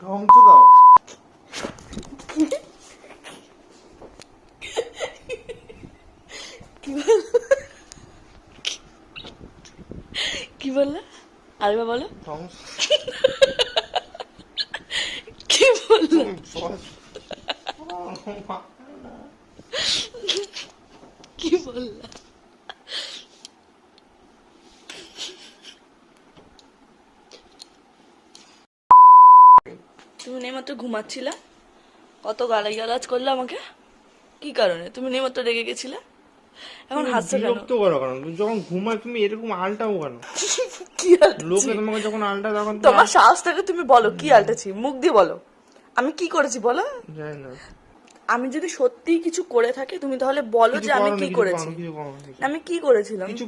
ধ্বংস দাও। কি বললে? আরেকবার বলো। ধ্বংস। কি বললে? কি বললে? তুমি নেমাত্র ঘুমাচ্ছিলে, কত গালাজ করলে আমাকে, কি কারণে? তুমি নেমাত্র রেগে গেছিলে, এখন হাসছো কেন? বিরক্ত করো কেন? যখন ঘুমায় তুমি এরকম আলটাও কেন? কি আলটাছি? লোকে তোমাকে যখন আলটা তখন তোমার সাহস থাকে তুমি বলো কি আলটাছি, মুখ দিয়ে বলো। আমি কি করেছি বলো? জানি না। আমি যদি সত্যি কিছু করে থাকি তুমি তাহলে বলো যে আমি কি করেছি। আমি কি করেছিলাম? কিছু